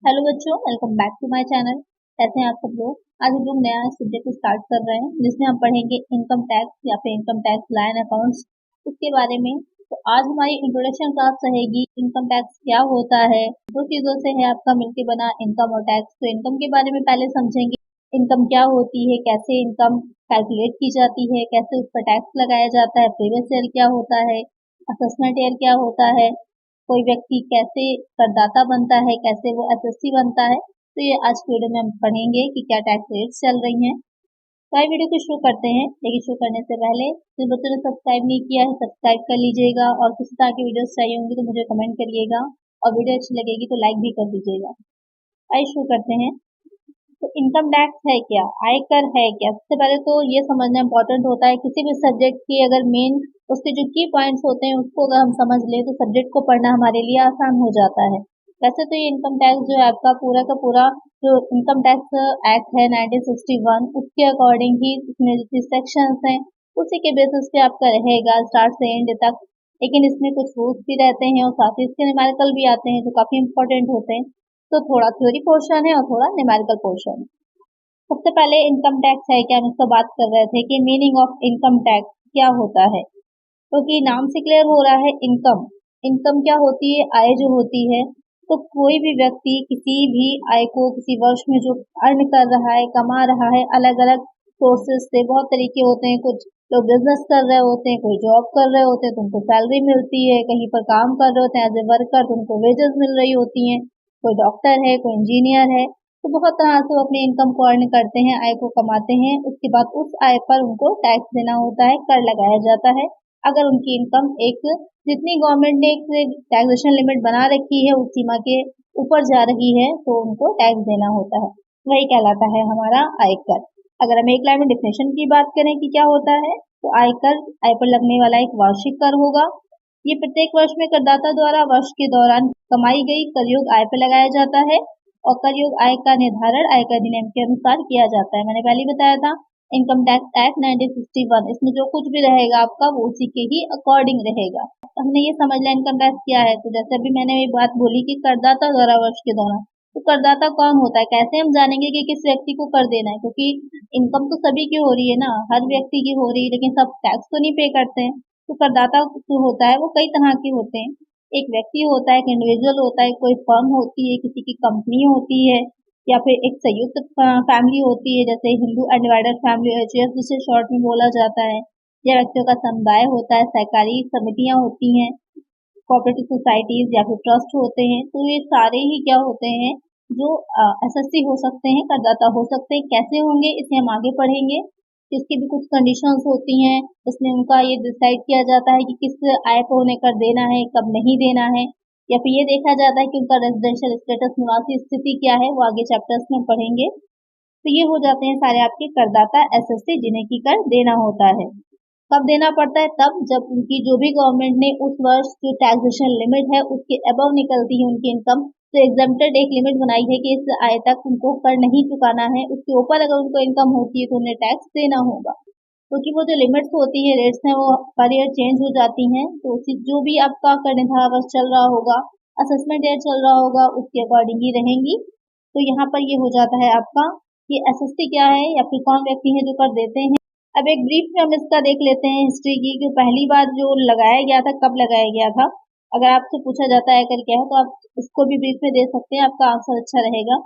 Hello बच्चों, welcome back to my channel. कैसे हैं आप सब लोग। आज हम लोग नया सब्जेक्ट स्टार्ट कर रहे हैं जिसमें हम पढ़ेंगे इनकम टैक्स या फिर इनकम टैक्स लाइन अकाउंट्स उसके बारे में। तो आज हमारी इंट्रोडक्शन क्लास रहेगी इनकम टैक्स क्या होता है। दो चीजों से है आपका मिलके बना इनकम और टैक्स। तो इनकम के बारे में पहले समझेंगे, इनकम क्या होती है, कैसे इनकम कैलकुलेट की जाती है, कैसे उस पर टैक्स लगाया जाता है, प्रीवियस ईयर क्या होता है, असेसमेंट ईयर क्या होता है, कोई व्यक्ति कैसे करदाता बनता है, कैसे वो एसएससी बनता है। तो ये आज की वीडियो में हम पढ़ेंगे कि क्या टैक्स रेट्स चल रही हैं। तो आइए वीडियो को शुरू करते हैं, लेकिन शुरू करने से पहले जिन बच्चों ने सब्सक्राइब नहीं किया है सब्सक्राइब कर लीजिएगा, और किसी तरह की वीडियोस चाहिए होंगी तो मुझे कमेंट करिएगा, और वीडियो अच्छी लगेगी तो लाइक भी कर दीजिएगा। आइए शुरू करते हैं। तो इनकम टैक्स है क्या, आयकर है क्या। सबसे पहले तो ये समझना इम्पोर्टेंट होता है किसी भी सब्जेक्ट की, अगर मेन उसके जो की पॉइंट्स होते हैं उसको अगर हम समझ लें तो सब्जेक्ट को पढ़ना हमारे लिए आसान हो जाता है। वैसे तो ये इनकम टैक्स जो है आपका पूरा का पूरा जो इनकम टैक्स एक्ट है 1961 उसके अकॉर्डिंग ही इसमें जितने सेक्शंस हैं उसी के बेसिस पे आपका रहेगा स्टार्ट से एंड तक। लेकिन इसमें कुछ रूल्स भी रहते हैं और साथ ही इसके न्यूमेरिकल भी आते हैं जो काफी इंपॉर्टेंट होते हैं। तो थोड़ा थ्योरी पोर्शन है और थोड़ा न्यूमेरिकल पोर्शन है। सबसे पहले इनकम टैक्स है क्या, हम इसका बात कर रहे थे कि मीनिंग ऑफ इनकम टैक्स क्या होता है। क्योंकि नाम से क्लियर हो रहा है इनकम। इनकम क्या होती है, आय जो होती है। तो कोई भी व्यक्ति किसी भी आय को किसी वर्ष में जो अर्न कर रहा है, कमा रहा है, अलग अलग सोर्सेस से, बहुत तरीके होते हैं। कुछ लोग बिजनेस कर रहे होते हैं, कोई जॉब कर रहे होते हैं तो उनको सैलरी मिलती है, कहीं पर काम कर रहे होते हैं एज ए वर्कर तो उनको वेजेस मिल रही होती हैं, कोई डॉक्टर है, कोई इंजीनियर है। तो बहुत तरह से वो अपने इनकम को अर्न करते हैं, आय को कमाते हैं। उसके बाद उस आय पर उनको टैक्स देना होता है, कर लगाया जाता है। अगर उनकी इनकम एक जितनी गवर्नमेंट ने एक टैक्सेशन लिमिट बना रखी है उस सीमा के ऊपर जा रही है तो उनको टैक्स देना होता है, वही कहलाता है हमारा आयकर। अगर हम एक लाइन में डिफिनेशन की बात करें कि क्या होता है, तो आयकर आय पर लगने वाला एक वार्षिक कर होगा। ये प्रत्येक वर्ष में करदाता द्वारा वर्ष के दौरान कमाई गई करयोग आय पर लगाया जाता है, और करयोग आय का निर्धारण आयकर अधिनियम के अनुसार किया जाता है। मैंने पहले बताया था इनकम टैक्स एक्ट 1961, इसमें जो कुछ भी रहेगा आपका वो उसी के ही अकॉर्डिंग रहेगा। हमने ये समझ लिया इनकम टैक्स क्या है। तो जैसे अभी मैंने ये बात बोली कि करदाता द्वारा वर्ष के दौरान, तो करदाता कौन होता है, कैसे हम जानेंगे कि किस व्यक्ति को कर देना है। क्योंकि इनकम तो सभी की हो रही है ना, हर व्यक्ति की हो रही है, लेकिन सब टैक्स तो नहीं पे करते हैं। तो करदाता जो होता है वो कई तरह के होते हैं। एक व्यक्ति होता है, एक इंडिविजुअल होता है, कोई फर्म होती है, किसी की कंपनी होती है, या फिर एक संयुक्त फैमिली होती है, जैसे हिंदू अनडिवाइडेड फैमिली एचयूएफ जिसे शॉर्ट में बोला जाता है, या व्यक्तियों का समुदाय होता है, सहकारी समितियां होती हैं, कोऑपरेटिव सोसाइटीज या फिर ट्रस्ट होते हैं। तो ये सारे ही क्या होते हैं जो एसएससी हो सकते हैं, करदाता हो सकते हैं। कैसे होंगे इसे हम आगे पढ़ेंगे। इसकी भी कुछ कंडीशंस होती हैं, इसमें उनका ये डिसाइड किया जाता है कि किस आय को उन्हें कर देना है, कब नहीं देना है, या फिर ये देखा जाता है कि उनका रेजिडेंशियल स्टेटस निवासी स्थिति क्या है, वो आगे चैप्टर्स में पढ़ेंगे। तो ये हो जाते हैं सारे आपके करदाता एसएससी जिन्हें की कर देना होता है। कब देना पड़ता है, तब जब उनकी जो भी गवर्नमेंट ने उस वर्ष जो टैक्सेशन लिमिट है उसके अबव निकलती है उनकी इनकम। तो एग्जेम्प्टेड एक लिमिट बनाई है कि इस आय तक उनको कर नहीं चुकाना है, उसके ऊपर अगर उनको इनकम होती है तो उन्हें टैक्स देना होगा। क्योंकि वो जो लिमिट्स होती है, रेट्स हैं, वो पर ईयर चेंज हो जाती हैं। तो उसी जो भी आपका कर निर्धारण वर्ष चल रहा होगा, असेसमेंट ईयर चल रहा होगा, उसके अकॉर्डिंग ही रहेंगी। तो यहाँ पर ये हो जाता है आपका कि एसएसटी क्या है या फिर कौन व्यक्ति है जो कर देते हैं। अब एक ब्रीफ में हम इसका देख लेते हैं हिस्ट्री की, कि पहली बार जो लगाया गया था कब लगाया गया था। अगर आपसे पूछा जाता है कर क्या है तो आप इसको भी ब्रीफ में दे सकते हैं, आपका आंसर अच्छा रहेगा।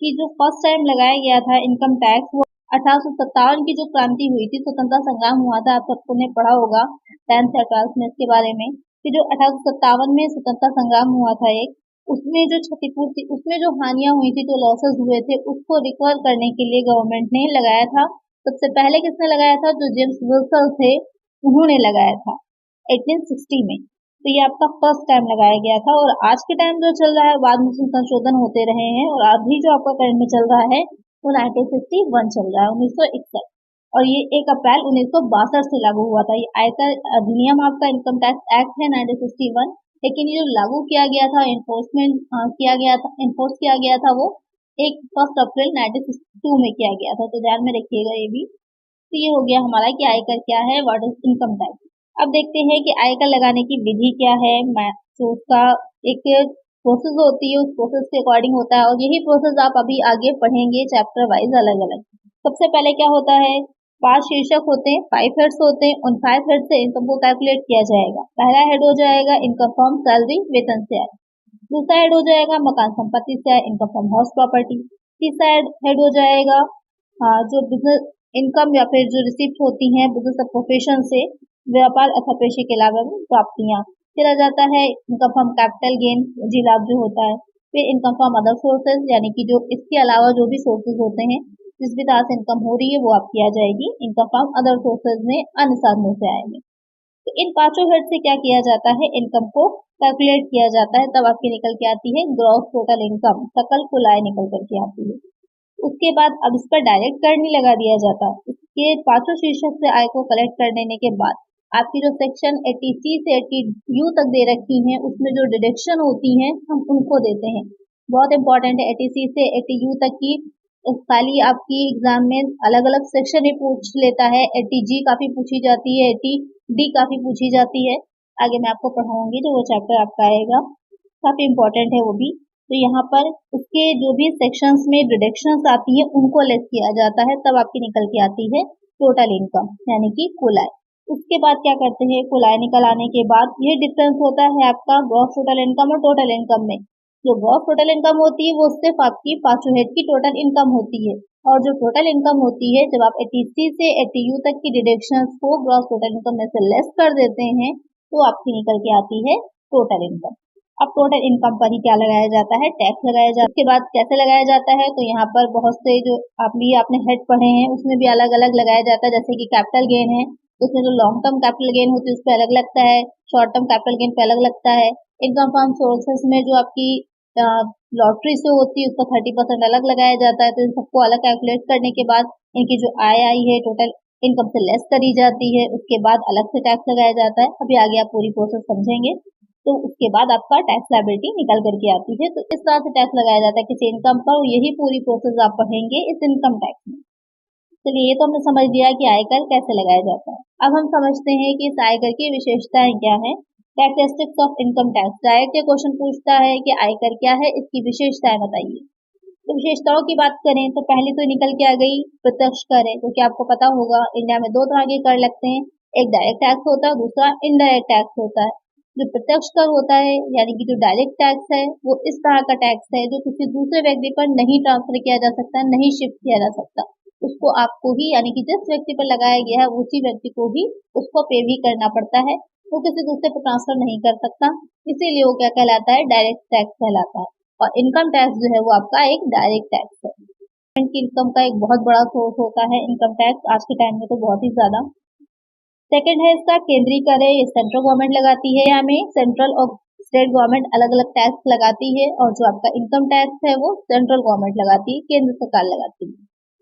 कि जो फर्स्ट टाइम लगाया गया था इनकम टैक्स वो 1857 की जो क्रांति हुई थी, स्वतंत्रता संग्राम हुआ था, आप सबको ने पढ़ा होगा 10th या 12th में इसके बारे में, कि जो 1857 में स्वतंत्रता संग्राम हुआ था एक, उसमें जो क्षतिपूर्ति, उसमें जो हानियां हुई थी, जो लॉसेस हुए थे, उसको रिकवर करने के लिए गवर्नमेंट ने लगाया था। सबसे पहले किसने लगाया था, जो जेम्स विल्सन थे उन्होंने लगाया था 1860 में। तो ये आपका फर्स्ट टाइम लगाया गया था, और आज के टाइम जो चल रहा है बाद में संशोधन होते रहे हैं, और अभी जो आपका करंट में चल रहा है वो 1961 चल रहा है, 1961। और ये 1 अप्रैल 1962 से लागू हुआ था। ये आयकर अधिनियम आपका इनकम टैक्स एक्ट है 1961, लेकिन ये जो लागू किया गया था, इन्फोर्समेंट किया गया था, इन्फोर्स किया गया था, वो 1 अप्रैल 1962 में किया गया था। तो ध्यान में रखिएगा ये भी। तो ये हो गया हमारा कि आयकर क्या है, व्हाट इज इनकम टैक्स। अब देखते हैं कि आयकर लगाने की विधि क्या है, तो उसका एक प्रोसेस होती है उस प्रोसेस के अकॉर्डिंग होता है, और यही प्रोसेस आप अभी आगे पढ़ेंगे चैप्टर वाइज अलग अलग। सबसे पहले क्या होता है, 5 शीर्षक होते हैं, 5 हेड्स होते हैं, उन 5 हेड से इनकम को कैलकुलेट किया जाएगा। पहला हेड हो जाएगा इनकम फ्रॉम सैलरी, वेतन से आय। दूसरा हेड हो जाएगा मकान संपत्ति से आय, इनकम फ्रॉम हाउस प्रॉपर्टी। तीसरा हेड हो जाएगा जो बिजनेस इनकम या फिर जो रिसिप्ट होती हैं बिजनेस प्रोफेशन से, व्यापार अथवा पेशे के अलावा प्राप्तियां। फिर आ जाता है इनकम फ्रॉम कैपिटल गेन, पूंजी लाभ जो होता है। फिर इनकम फ्रॉम अदर सोर्सेज, यानी कि जो इसके अलावा जो भी सोर्सेज होते हैं जिस भी तरह से इनकम हो रही है वो आपकी आ जाएगी इनकम फ्रॉम अदर सोर्सेज में, अन्य साधनों से आएंगे। तो इन पांचों हेड से क्या किया जाता है, इनकम को कैलकुलेट किया जाता है, तब आपकी निकल के आती है ग्रॉस टोटल इनकम, सकल कुल आय निकल करके आती है। उसके बाद अब इस पर डायरेक्ट कर नहीं लगा दिया जाता। इसके पांचों शीर्षक से आय को कलेक्ट कर लेने के बाद आपकी जो सेक्शन 80C से 80U तक दे रखी हैं उसमें जो डिडक्शन होती हैं हम उनको देते हैं। बहुत इंपॉर्टेंट है 80C से 80U तक की, खाली आपकी एग्जाम में अलग अलग सेक्शन ही पूछ लेता है। 80G काफी पूछी जाती है, 80D काफी पूछी जाती है। आगे मैं आपको पढ़ाऊंगी जो वो चैप्टर आपका आएगा, काफी इंपॉर्टेंट है वो भी। तो यहाँ पर उसके जो भी सेक्शंस में डिडक्शंस आती है उनको लेस किया जाता है, तब आपकी निकल के आती है टोटल इनकम यानी कि कुल आय। उसके बाद क्या करते हैं, कुल आय निकल आने के बाद ये डिफरेंस होता है आपका ग्रॉस टोटल इनकम और टोटल इनकम में। जो ग्रॉस टोटल इनकम होती है वो सिर्फ आपकी पांचों हेड की टोटल इनकम होती है, और जो टोटल इनकम होती है जब आप 80C से 80U तक की डिडक्शंस को ग्रॉस टोटल इनकम में से लेस कर देते हैं तो आपकी निकल के आती है टोटल इनकम। अब टोटल इनकम पर ही क्या लगाया जाता है, टैक्स लगाया जाता है। उसके बाद कैसे लगाया जाता है, तो यहाँ पर बहुत से जो आपने हेड पढ़े हैं उसमें भी अलग अलग लगाया जाता है। जैसे कि कैपिटल गेन है, उसमें जो लॉन्ग टर्म कैपिटल गेन होती है उस पर अलग लगता है, शॉर्ट टर्म कैपिटल गेन पे अलग लगता है। इनकम फ्रॉम सोर्सेस में जो आपकी लॉटरी से होती है उसका 30% अलग लगाया जाता है। तो इन सबको अलग कैलकुलेट करने के बाद इनकी जो आय आई है टोटल इनकम से लेस करी जाती है, उसके बाद अलग से टैक्स लगाया जाता है। अभी आगे आप पूरी प्रोसेस समझेंगे। तो उसके बाद आपका टैक्स लायबिलिटी निकल करके आती है। तो इस तरह से टैक्स लगाया जाता है किसी इनकम पर, यही पूरी प्रोसेस आप पढ़ेंगे इस इनकम टैक्स में। चलिए ये तो हमने समझ लिया कि आयकर कैसे लगाया जाता है। अब हम समझते हैं कि इस आयकर की विशेषताएं क्या है। Characteristics of income tax, direct ये क्वेश्चन पूछता है कि आयकर क्या है, इसकी विशेषताएं बताइए। तो विशेषताओं की बात करें तो पहली तो निकल के आ गई प्रत्यक्ष कर है, क्योंकि आपको पता होगा इंडिया में दो तरह के कर लगते हैं, एक डायरेक्ट टैक्स होता है, दूसरा इनडायरेक्ट टैक्स होता है। जो प्रत्यक्ष कर होता है यानी कि जो डायरेक्ट टैक्स है वो इस तरह का टैक्स है जो किसी दूसरे व्यक्ति पर नहीं ट्रांसफर किया जा सकता, नहीं शिफ्ट किया जा सकता। उसको आपको ही यानी कि जिस व्यक्ति पर लगाया गया है उसी व्यक्ति को ही उसको पे भी करना पड़ता है, वो किसी दूसरे पर ट्रांसफर नहीं कर सकता। इसीलिए वो क्या कहलाता है, डायरेक्ट टैक्स कहलाता है। और इनकम टैक्स जो है वो आपका एक डायरेक्ट टैक्स है। इनकम का एक बहुत बड़ा सोर्स होता है इनकम टैक्स, आज के टाइम में तो बहुत ही ज्यादा। सेकंड है इसका केंद्रीय कर है, ये सेंट्रल गवर्नमेंट लगाती है, हमें सेंट्रल और स्टेट गवर्नमेंट अलग अलग टैक्स लगाती है, और जो आपका इनकम टैक्स है वो सेंट्रल गवर्नमेंट लगाती है, केंद्र सरकार लगाती है।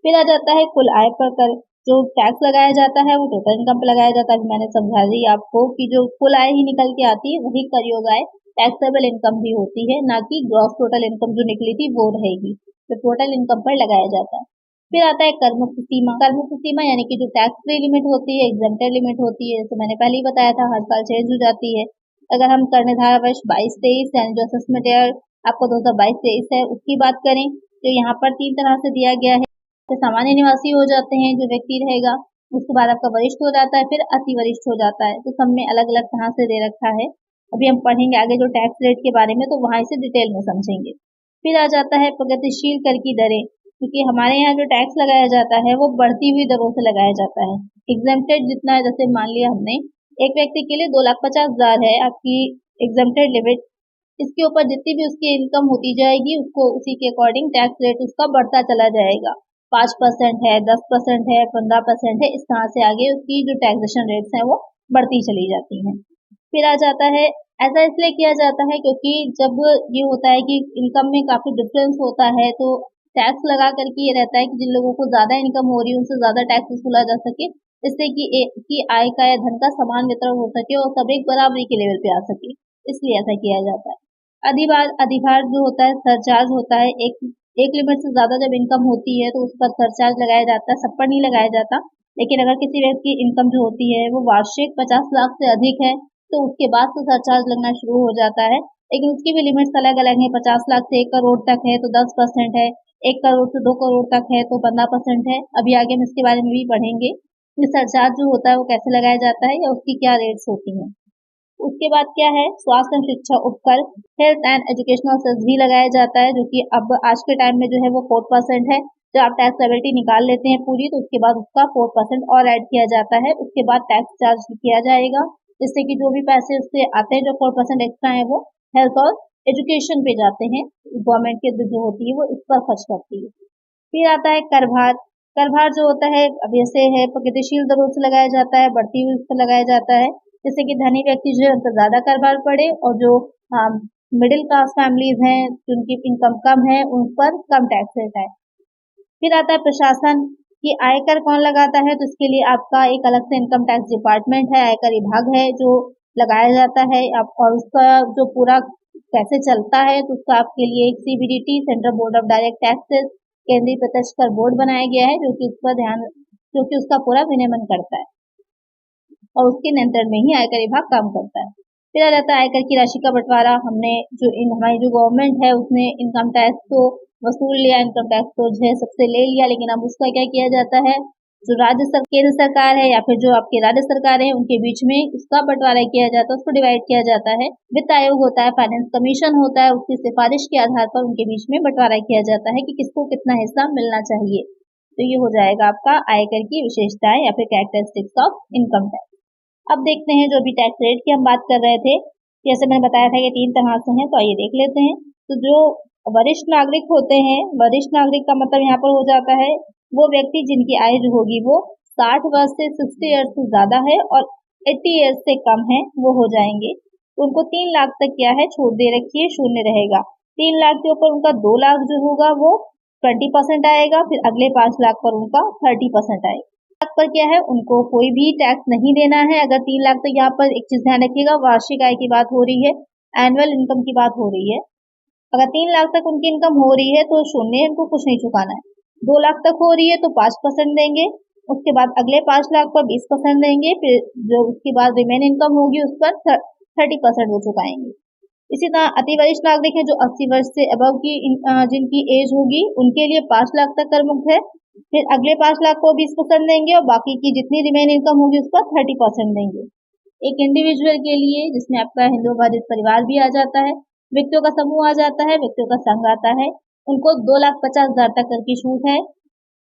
फिर आ जाता है कुल आय पर कर, जो टैक्स लगाया जाता है वो टोटल इनकम पर लगाया जाता है। मैंने समझा दी आपको कि जो कुल आय ही निकल के आती है वही कर योग आय टैक्सेबल इनकम भी होती है, ना कि ग्रॉस टोटल इनकम जो निकली थी वो रहेगी, तो टोटल इनकम पर लगाया जाता है। फिर आता है कर मुक्त सीमा। कर मुक्त सीमा यानी कि जो टैक्स फ्री लिमिट होती है, एग्जेम्प्टेड लिमिट होती है, जैसे मैंने पहले ही बताया था हर साल चेंज हो जाती है। अगर हम कर निर्धारण वर्ष 22-23 यानी जो असेसमेंट ईयर आपको 2022-23 है उसकी बात करें तो यहाँ पर 3 तरह से दिया गया है। तो सामान्य निवासी हो जाते हैं जो व्यक्ति रहेगा, उसके बाद आपका वरिष्ठ हो जाता है, फिर अति वरिष्ठ हो जाता है। तो सब में अलग अलग तरह से दे रखा है। अभी हम पढ़ेंगे आगे जो टैक्स रेट के बारे में, तो वहां इसे डिटेल में समझेंगे। फिर आ जाता है प्रगतिशील कर की दरें, क्योंकि हमारे यहाँ जो टैक्स लगाया जाता है वो बढ़ती हुई दरों से लगाया जाता है। एग्जेम्प्टेड जितना है, जैसे मान लिया हमने एक व्यक्ति के लिए 2,50,000 है आपकी एग्जेम्प्टेड लिमिट, इसके ऊपर जितनी भी उसकी इनकम होती जाएगी उसको उसी के अकॉर्डिंग टैक्स रेट उसका बढ़ता चला जाएगा। 5% है, 10% है, 15% है, इस तरह से आगे उसकी जो टैक्सेशन रेट्स हैं वो बढ़ती चली जाती हैं। फिर आ जाता है, ऐसा इसलिए किया जाता है क्योंकि जब ये होता है कि इनकम में काफी डिफरेंस होता है तो टैक्स लगा करके ये रहता है कि जिन लोगों को ज्यादा इनकम हो रही है उनसे ज्यादा टैक्स वसूला जा सके, जिससे कि आय का या धन का समान वितरण हो सके और सब एक बराबरी के लेवल पे आ सके, इसलिए ऐसा किया जाता है। अधिभार जो होता है सरचार्ज होता है, एक लिमिट से ज्यादा जब इनकम होती है तो उस पर सरचार्ज लगाया जाता है, सब पर नहीं लगाया जाता। लेकिन अगर किसी व्यक्ति की इनकम जो होती है वो वार्षिक 50 लाख से अधिक है तो उसके बाद से सरचार्ज लगना शुरू हो जाता है। लेकिन उसकी भी लिमिट्स अलग अलग हैं। 50 लाख से 1 करोड़ तक है तो 10% है, 1 करोड़ से 2 करोड़ तक है तो 15% है। अभी आगे हम इसके बारे में भी पढ़ेंगे कि सरचार्ज जो होता है वो कैसे लगाया जाता है या उसकी क्या रेट्स होती हैं। उसके बाद क्या है, स्वास्थ्य एवं शिक्षा उपकर हेल्थ एंड एजुकेशनल सेस भी लगाया जाता है, जो कि अब आज के टाइम में जो है वो 4% है। जब आप टैक्स लायबिलिटी निकाल लेते हैं पूरी तो उसके बाद उसका 4% और ऐड किया जाता है। उसके बाद टैक्स चार्ज किया जाएगा, जिससे कि जो भी पैसे उससे आते हैं जो 4% एक्स्ट्रा है वो हेल्थ और एजुकेशन पे जाते हैं। गवर्नमेंट की जो होती है वो इस पर खर्च करती है। फिर आता है कर भार। कर भार जो होता है अब ऐसे है प्रगतिशील दरों से लगाया जाता है, बढ़ती हुई उस पर लगाया जाता है, जैसे कि धनी व्यक्ति जो है उन पर ज्यादा कर भार पड़े और जो मिडिल क्लास फैमिलीज हैं जिनकी इनकम कम है उन पर कम टैक्स रेट है। फिर आता है प्रशासन कि आयकर कौन लगाता है, तो इसके लिए आपका एक अलग से इनकम टैक्स डिपार्टमेंट है, आयकर विभाग है जो लगाया जाता है। और उसका जो पूरा कैसे चलता है तो उसका आपके लिए एक CBDT central board of direct taxes केंद्रीय प्रत्यक्ष कर बोर्ड बनाया गया है, जो कि उसका पूरा विनियमन करता है और उसके नियंत्रण में ही आयकर विभाग काम करता है। फिर आ जाता है आयकर की राशि का बंटवारा। हमारी जो गवर्नमेंट है उसने इनकम टैक्स को वसूल लिया, इनकम टैक्स को जो है सबसे ले लिया, लेकिन अब उसका क्या किया जाता है, जो केंद्र सरकार है या फिर जो आपके राज्य सरकार है उनके बीच में उसका बंटवारा किया जाता है, उसको डिवाइड किया जाता है। वित्त आयोग होता है, फाइनेंस कमीशन होता है, उसकी सिफारिश के आधार पर उनके बीच में बंटवारा किया जाता है कि किसको कितना हिस्सा मिलना चाहिए। तो ये हो जाएगा आपका आयकर की विशेषताएं या फिर कैरेक्टरिस्टिक्स ऑफ इनकम टैक्स। अब देखते हैं जो अभी टैक्स रेट की हम बात कर रहे थे, जैसे मैंने बताया था कि 3 तरह से हैं, तो आइए देख लेते हैं। तो जो वरिष्ठ नागरिक होते हैं, वरिष्ठ नागरिक का मतलब यहाँ पर हो जाता है वो व्यक्ति जिनकी आयु जो होगी वो 60 वर्ष से 60 ईयर्स से ज्यादा है और 80 ईयर्स से कम है, वो हो जाएंगे। उनको 3 लाख तक क्या है छूट दे रखी है, शून्य रहेगा। 3 लाख के ऊपर उनका 2 लाख जो होगा वो 20% आएगा, फिर अगले 5 लाख पर उनका 30% आएगा। लाख पर क्या है उनको कोई भी टैक्स नहीं देना है। अगर 3 लाख तक, यहाँ पर एक चीज ध्यान रखिएगा, वार्षिक आय की बात हो रही है, एनुअल इनकम की बात हो रही है। अगर 3 लाख तक उनकी इनकम हो रही है तो शून्य, इनको कुछ नहीं चुकाना है। 2 लाख तक हो रही है तो 5% देंगे, उसके बाद अगले 5 लाख पर 20% देंगे, फिर जो उसके बाद रिमेन इनकम होगी उस पर 30% वो चुकाएंगे। इसी तरह अति वरिष्ठ नागरिक है जो 80 वर्ष से अबव की जिनकी एज होगी उनके लिए 5 लाख तक कर मुक्त है, फिर अगले 5 लाख को 20% देंगे और बाकी की जितनी रिमेन इनकम होगी उस पर 30% देंगे। एक इंडिविजुअल के लिए जिसमें आपका हिंदू भारित परिवार भी आ जाता है, व्यक्तियों का समूह आ जाता है, व्यक्तियों का संघ आता है, उनको 2,50,000 तक कर की छूट है,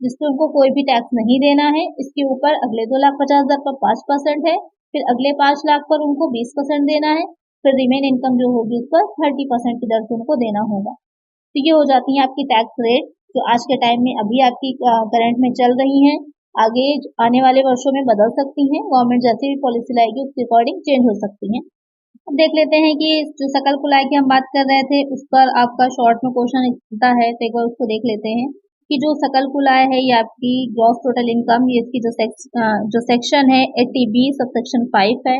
जिसपे उनको कोई भी टैक्स नहीं देना है। इसके ऊपर अगले 2,50,000 पर 5% है, फिर अगले 5 लाख पर उनको 20% देना है, फिर रिमेन इनकम जो होगी उस पर 30% की दर से उनको देना होगा। तो ये हो जाती है आपकी टैक्स रेट जो आज के टाइम में अभी आपकी करंट में चल रही हैं। आगे आने वाले वर्षों में बदल सकती हैं, गवर्नमेंट जैसी भी पॉलिसी लाएगी उसके अकॉर्डिंग चेंज हो सकती हैं। अब देख लेते हैं कि जो सकल कुल आय की हम बात कर रहे थे उस पर आपका शॉर्ट में क्वेश्चन आता है, तो एक बार उसको देख लेते हैं कि जो सकल कुल आय है ये आपकी ग्रॉस टोटल इनकम, ये इसकी जो सेक्शन है 80B सबसेक्शन 5 है।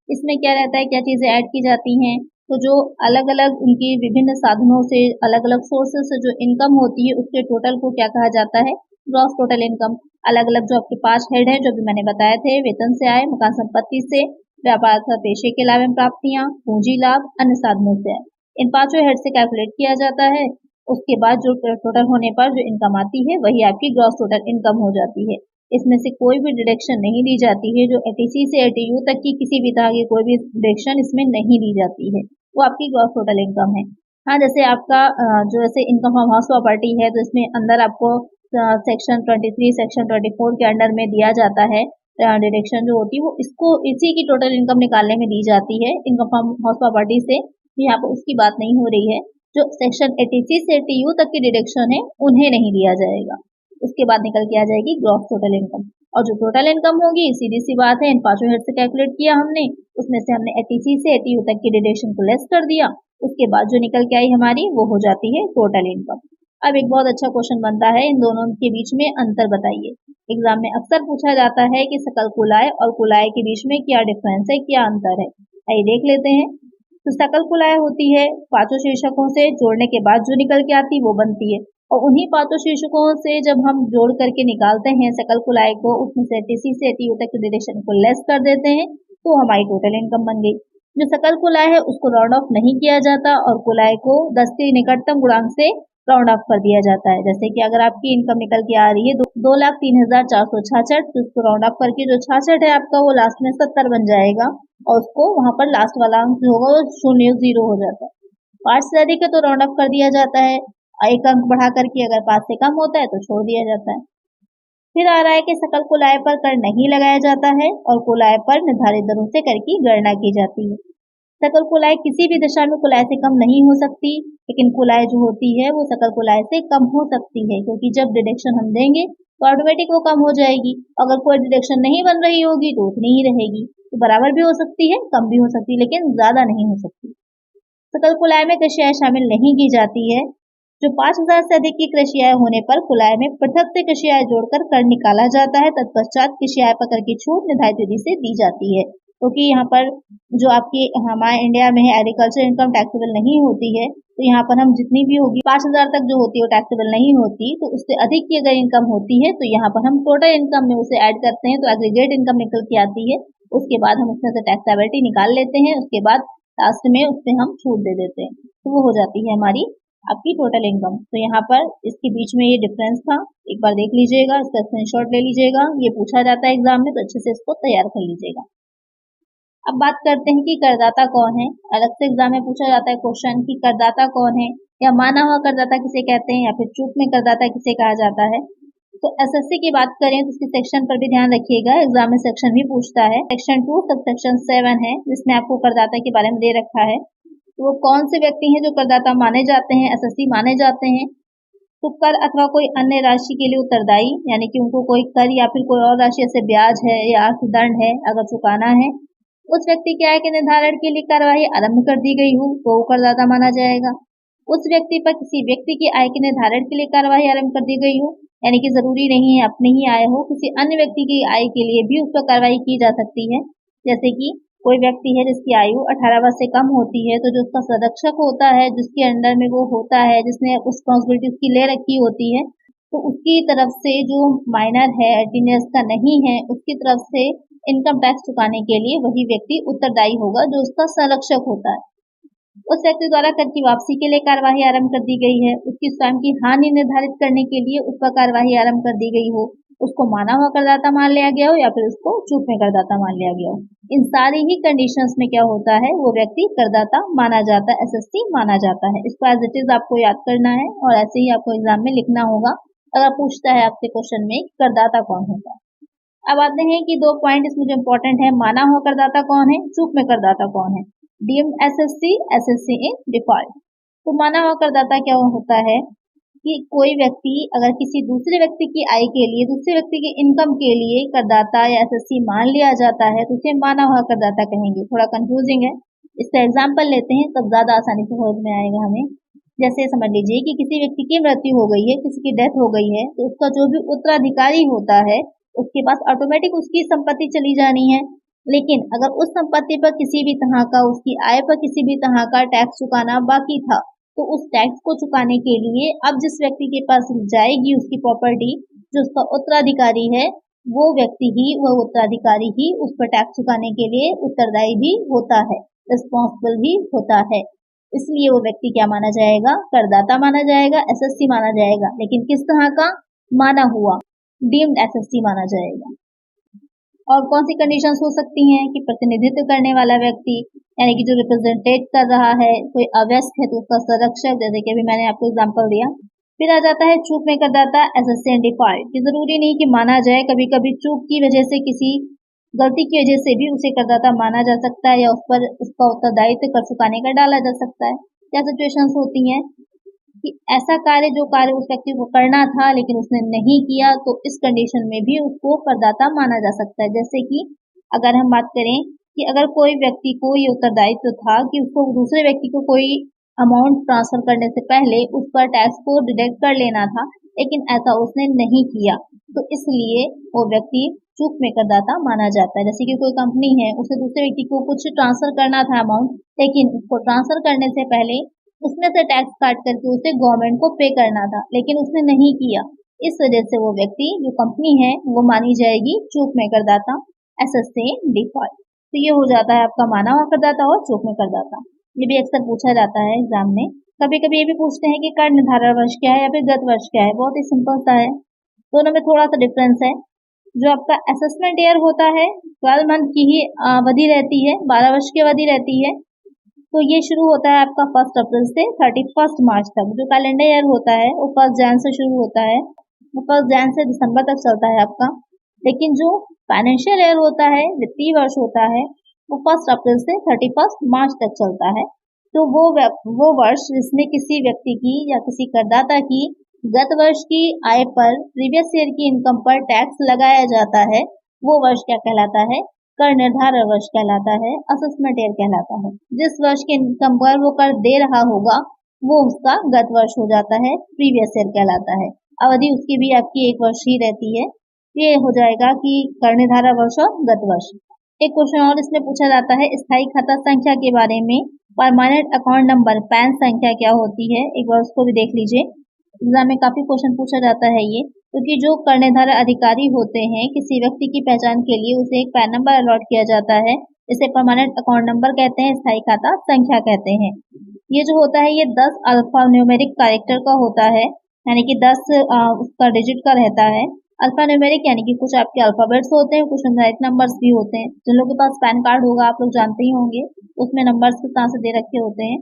इसमें क्या रहता है, क्या चीजें ऐड की जाती हैं, तो जो अलग अलग उनकी विभिन्न साधनों से अलग अलग सोर्सेस से जो इनकम होती है उसके टोटल को क्या कहा जाता है, ग्रॉस टोटल इनकम। अलग अलग जो आपके 5 हेड है जो भी मैंने बताए थे, वेतन से आय, मकान संपत्ति से, व्यापार तथा पेशे के लाभ एवं प्राप्तियां, पूंजी लाभ, अन्य साधनों से आय, इन 5 हेड से कैलकुलेट किया जाता है। उसके बाद जो टोटल होने पर जो इनकम आती है वही आपकी ग्रॉस टोटल इनकम हो जाती है। इसमें से कोई भी डिडक्शन नहीं दी जाती है, जो एटीसी से एटीयू तक की किसी भी तरह की कोई भी डिडक्शन इसमें नहीं दी जाती है, वो आपकी ग्रॉस टोटल इनकम है। हाँ, जैसे आपका जो ऐसे इनकम फ्रॉम हाउस प्रॉपर्टी है तो इसमें अंदर आपको सेक्शन 23 सेक्शन 24 के अंडर में दिया जाता है डिडक्शन जो होती है वो इसको इसी की टोटल इनकम निकालने में दी जाती है इनकम फ्रॉम हाउस प्रॉपर्टी से। यहाँ पर उसकी बात नहीं हो रही है, जो सेक्शन 86 से 80U तक की डिडक्शन है उन्हें नहीं दिया जाएगा। उसके बाद निकल के आ जाएगी ग्रॉस टोटल इनकम, और जो टोटल इनकम होगी सीधी सी बात है इन 5 हेड से कैलकुलेट किया हमने, उसमें से हमने 86 से 80U तक की डिडक्शन को लेस कर दिया, उसके बाद जो निकल के आई हमारी वो हो जाती है टोटल इनकम। अब एक बहुत अच्छा क्वेश्चन बनता है, इन दोनों के बीच में अंतर बताइए। एग्जाम में अक्सर पूछा जाता है कि सकल कुल आय और कुल आय के बीच में क्या डिफरेंस है, क्या अंतर है। आइए देख लेते हैं। तो सकल कुल आय होती है 5 शीर्षकों से जोड़ने के बाद जो निकल के आती वो बनती है, और उन्हीं 5 शीर्षकों से जब हम जोड़ करके निकालते हैं सकल कुल आय को, उसमें से 80 से 80U तक की डिडक्शन को लेस कर देते हैं तो हमारी टोटल इनकम बन गई। जो सकल कुल आय है उसको राउंड ऑफ नहीं किया जाता और कुल आय को 10 के निकटतम गुणांक से राउंड ऑफ कर दिया जाता है। जैसे कि अगर आपकी इनकम निकल के आ रही है 2,03,466, तो उसको राउंड ऑफ करके जो 66 है आपका वो लास्ट में 70 बन जाएगा और उसको वहां पर लास्ट वाला अंक जो होगा वो 0 हो जाता है। 5 से अधिक है तो राउंड ऑफ कर दिया जाता है, एक अंक बढ़ा करके अगर 5 से कम होता है तो छोड़ दिया जाता है। फिर आ रहा है कि सकल कुल आय पर कर नहीं लगाया जाता है और कुल आय पर निर्धारित दरों से कर की गणना की जाती है। सकल कुल आय किसी भी दिशा में कुल आय से कम नहीं हो सकती, लेकिन कुल आय जो होती है वो सकल कुल आय से कम हो सकती है, क्योंकि जब डिडक्शन हम देंगे तो ऑटोमेटिक वो कम हो जाएगी। अगर कोई डिडक्शन नहीं बन रही होगी तो उतनी ही रहेगी, तो बराबर भी हो सकती है, कम भी हो सकती है, लेकिन ज्यादा नहीं हो सकती। सकल कुल आय में कृषि आय शामिल नहीं की जाती है। जो 5,000 से अधिक की कृषि आय होने पर कुल आय में पृथक से कृषि आय जोड़कर कर निकाला जाता है। तत्पश्चात कृषि आय पर कर की छूट निर्धारित विधि से दी जाती है, क्योंकि यहाँ पर जो आपकी हमारे इंडिया में एग्रीकल्चर इनकम टैक्सेबल नहीं होती है, तो यहाँ पर हम जितनी भी होगी 5,000 तक जो होती है वो टैक्सेबल नहीं होती, तो उससे अधिक की अगर इनकम होती है तो यहाँ पर हम टोटल इनकम में उसे ऐड करते हैं तो एग्रीगेट इनकम निकल के आती है। उसके बाद हम उसमें से टैक्सेबिलिटी निकाल लेते हैं, उसके बाद लास्ट में उससे हम छूट दे देते हैं, तो वो हो जाती है हमारी आपकी टोटल इनकम। तो यहाँ पर इसके बीच में ये डिफरेंस था, एक बार देख लीजिएगा, इसका स्क्रीनशॉट ले लीजिएगा, ये पूछा जाता है एग्जाम में तो अच्छे से इसको तैयार कर लीजिएगा। अब बात करते हैं कि करदाता कौन है। अलग से एग्जाम में पूछा जाता है क्वेश्चन कि करदाता कौन है, या माना हुआ करदाता किसे कहते हैं, या फिर चूक में करदाता किसे कहा जाता है। तो एसएससी की बात करें तो उसके सेक्शन पर भी ध्यान रखिएगा, एग्जाम में सेक्शन भी पूछता है। सेक्शन 2 सब सेक्शन 7 है, जिसमें आपको करदाता के बारे में दे रखा है। तो वो कौन से व्यक्ति हैं जो करदाता माने जाते हैं, एसएससी माने जाते हैं। तो कर अथवा कोई अन्य राशि के लिए उत्तरदायी, यानी कि उनको कोई कर या फिर कोई और राशि जैसे ब्याज है या अर्थदंड है अगर चुकाना है, उस व्यक्ति के आय के निर्धारण के लिए कार्यवाही आरंभ कर दी गई हो तो वो करदाता माना जाएगा। उस व्यक्ति पर किसी व्यक्ति की आय के निर्धारण के लिए कार्यवाही आरंभ कर दी गई हो, यानी कि जरूरी नहीं है अपनी ही आय हो, किसी अन्य व्यक्ति की आय के लिए भी उस पर कार्रवाई की जा सकती है। जैसे कि कोई व्यक्ति है जिसकी आयु 18 वर्ष से कम होती है, तो जो उसका संरक्षक होता है, जिसके अंडर में वो होता है, जिसने रिस्पॉन्सिबिलिटी उसकी ले रखी होती है, तो उसकी तरफ से जो माइनर है 18 ईयर्स का नहीं है, उसकी तरफ से इनकम टैक्स चुकाने के लिए वही व्यक्ति उत्तरदायी होगा जो उसका संरक्षक होता है। उस व्यक्ति द्वारा कर की वापसी के लिए कार्यवाही आरंभ कर दी गई है, उसकी स्वयं की हानि निर्धारित करने के लिए उस पर कार्यवाही आरंभ कर दी गई हो, उसको माना हुआ करदाता मान लिया गया हो या फिर उसको चूक में करदाता मान लिया गया हो, इन सारी ही कंडीशंस में क्या होता है, वो व्यक्ति करदाता माना जाता है, एसएससी माना जाता है। इसको एज इट इज आपको याद करना है और ऐसे ही आपको एग्जाम में लिखना होगा। अगर पूछता है आपसे क्वेश्चन में करदाता कौन होता है। अब आते हैं कि 2 पॉइंट इसमें जो इम्पोर्टेंट है, माना हुआ करदाता कौन है, चूक में करदाता कौन है। Deemed SSC, assessee in default. तो माना हुआ करदाता क्या होता है कि कोई व्यक्ति अगर किसी दूसरे व्यक्ति की आय के लिए, दूसरे व्यक्ति की इनकम के लिए करदाता या एसएससी मान लिया जाता है तो उसे माना हुआ करदाता कहेंगे। थोड़ा कंफ्यूजिंग है, इसका एग्जाम्पल लेते हैं तब ज्यादा आसानी से समझ में आएगा हमें। जैसे समझ लीजिए कि किसी व्यक्ति की मृत्यु हो गई है, किसी की डेथ हो गई है, तो उसका जो भी उत्तराधिकारी होता है उसके पास ऑटोमेटिक उसकी संपत्ति चली जानी है। लेकिन अगर उस संपत्ति पर किसी भी तरह का, उसकी आय पर किसी भी तरह का टैक्स चुकाना बाकी था, तो उस टैक्स को चुकाने के लिए अब जिस व्यक्ति के पास जाएगी उसकी प्रॉपर्टी, जो उसका उत्तराधिकारी है, वो व्यक्ति ही, वह उत्तराधिकारी ही उस पर टैक्स चुकाने के लिए उत्तरदायी भी होता है, रिस्पॉन्सिबल भी होता है। इसलिए वो व्यक्ति क्या माना जाएगा, करदाता माना जाएगा, एसएससी माना जाएगा। लेकिन किस तरह का, माना हुआ, डीम्ड एसएससी माना जाएगा। और कौन सी कंडीशंस हो सकती हैं कि प्रतिनिधित्व करने वाला व्यक्ति, यानी कि जो रिप्रेजेंटेट कर रहा है, कोई अवयस्क है तो उसका संरक्षक, जैसे कि अभी मैंने आपको एग्जांपल दिया। फिर आ जाता है चूक में करदाता, एसएससी इन डिफॉल्ट, कि जरूरी नहीं कि माना जाए, कभी कभी चूक की वजह से, किसी गलती की वजह से भी उसे करदाता माना जा सकता है या उस पर उसका उत्तरदायित्व कर चुकाने का डाला जा सकता है। क्या सिचुएशंस होती हैं कि ऐसा कार्य, जो कार्य उस व्यक्ति को करना था लेकिन उसने नहीं किया, तो इस कंडीशन में भी उसको करदाता माना जा सकता है। जैसे कि अगर हम बात करें कि अगर कोई व्यक्ति को ये उत्तरदायित्व था कि उसको दूसरे व्यक्ति को कोई अमाउंट ट्रांसफर करने से पहले उस पर टैक्स को डिडक्ट कर लेना था, लेकिन ऐसा उसने नहीं किया, तो इसलिए वो व्यक्ति चूक में करदाता माना जाता है। जैसे कि कोई कंपनी है, उसे दूसरे व्यक्ति को कुछ ट्रांसफर करना था अमाउंट, लेकिन उसको ट्रांसफर करने से पहले उसमें से टैक्स काट करके उसे गवर्नमेंट को पे करना था, लेकिन उसने नहीं किया। इस वजह से वो व्यक्ति, जो कंपनी है, वो मानी जाएगी चूक में करदाता, एसएससी इन डिफॉल्ट। तो ये हो जाता है आपका माना हुआ करदाता और चूक में करदाता। ये भी अक्सर पूछा जाता है एग्जाम में। कभी कभी ये भी पूछते हैं कि कर निर्धारण वर्ष क्या है या फिर गत वर्ष क्या है। बहुत ही सिंपल सा है, दोनों में थोड़ा सा डिफरेंस है। जो आपका असेसमेंट ईयर होता है 12 मंथ की ही अवधि रहती है, 12 वर्ष की अवधि रहती है। तो ये शुरू होता है आपका 1 अप्रैल से 31 मार्च तक। जो कैलेंडर ईयर होता है वो 1 जैन से शुरू होता है, वो 1 जैन से दिसंबर तक चलता है आपका। लेकिन जो फाइनेंशियल ईयर होता है, वित्तीय वर्ष होता है, वो 1 अप्रैल से 31 मार्च तक चलता है। तो वो वर्ष जिसमें किसी व्यक्ति की या किसी करदाता की गत वर्ष की आय पर, प्रीवियस ईयर की इनकम पर टैक्स लगाया जाता है, वो वर्ष क्या कहलाता है? कर निर्धारण वर्ष कहलाता है, असेसमेंट ईयर कहलाता है। जिस वर्ष की इनकम पर वो कर दे रहा होगा वो उसका गत वर्ष हो जाता है, प्रीवियस ईयर कहलाता है। अवधि उसकी भी आपकी 1 वर्ष ही रहती है। ये हो जाएगा कि कर निर्धारण वर्ष और गत वर्ष। एक क्वेश्चन और इसमें पूछा जाता है स्थायी खाता संख्या के बारे में। परमानेंट अकाउंट नंबर पैन संख्या क्या होती है, एक बार उसको भी देख लीजिए। एग्जाम में काफी क्वेश्चन पूछा जाता है ये, क्योंकि जो कर निर्धारण अधिकारी होते हैं किसी व्यक्ति की पहचान के लिए उसे एक पैन नंबर अलॉट किया जाता है। इसे परमानेंट अकाउंट नंबर कहते हैं, स्थायी खाता संख्या कहते हैं। ये जो होता है ये 10 अल्फा न्यूमेरिक कैरेक्टर का होता है, यानी कि 10 उसका डिजिट का रहता है। अल्फा न्यूमेरिक यानी कि कुछ आपके अल्फाबेट्स होते हैं, कुछ न्यूमेरिक नंबर्स भी होते हैं। जिन लोगों के पास पैन कार्ड होगा आप लोग जानते ही होंगे, उसमें नंबर्स किस तरह से दे रखे होते हैं।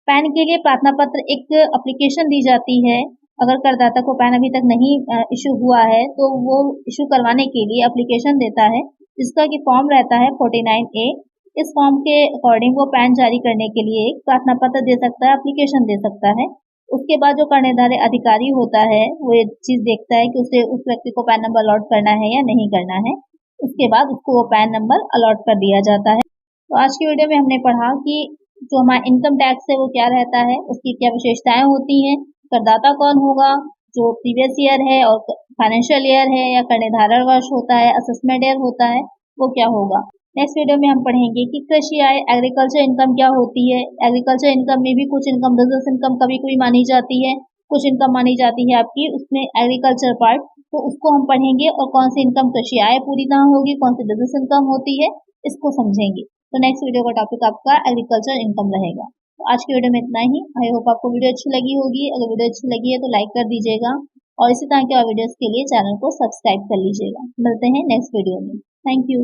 पैन के लिए प्रार्थना पत्र एक एप्लीकेशन दी जाती है। अगर करदाता को पैन अभी तक नहीं इशू हुआ है तो वो इशू करवाने के लिए एप्लीकेशन देता है, जिसका कि फॉर्म रहता है 49A। इस फॉर्म के अकॉर्डिंग वो पैन जारी करने के लिए एक प्रार्थना पत्र दे सकता है, एप्लीकेशन दे सकता है। उसके बाद जो कर निर्धारण अधिकारी होता है वो ये चीज देखता है कि उसे उस व्यक्ति को पैन नंबर अलॉट करना है या नहीं करना है। उसके बाद उसको वो पैन नंबर अलॉट कर दिया जाता है। तो आज की वीडियो में हमने पढ़ा कि जो हमारा इनकम टैक्स है वो क्या रहता है, उसकी क्या विशेषताएं होती हैं, करदाता कौन होगा, जो प्रीवियस ईयर है और फाइनेंशियल ईयर है या कर निर्धारण वर्ष होता है, असेसमेंट ईयर होता है, वो क्या होगा। नेक्स्ट वीडियो में हम पढ़ेंगे कि कृषि आय एग्रीकल्चर इनकम क्या होती है। एग्रीकल्चर इनकम में भी कुछ इनकम बिजनेस इनकम कभी कभी मानी जाती है, कुछ इनकम मानी जाती है आपकी उसमें एग्रीकल्चर पार्ट, तो उसको हम पढ़ेंगे। और कौन सी इनकम कृषि आय पूरी तरह होगी, कौन सी बिजनेस इनकम होती है, इसको समझेंगे। तो नेक्स्ट वीडियो का टॉपिक आपका एग्रीकल्चर इनकम रहेगा। तो आज की वीडियो में इतना ही। आई होप आपको वीडियो अच्छी लगी होगी। अगर वीडियो अच्छी लगी है तो लाइक कर दीजिएगा और इसी तरह के और वीडियोस के लिए चैनल को सब्सक्राइब कर लीजिएगा। मिलते हैं नेक्स्ट वीडियो में। Thank you.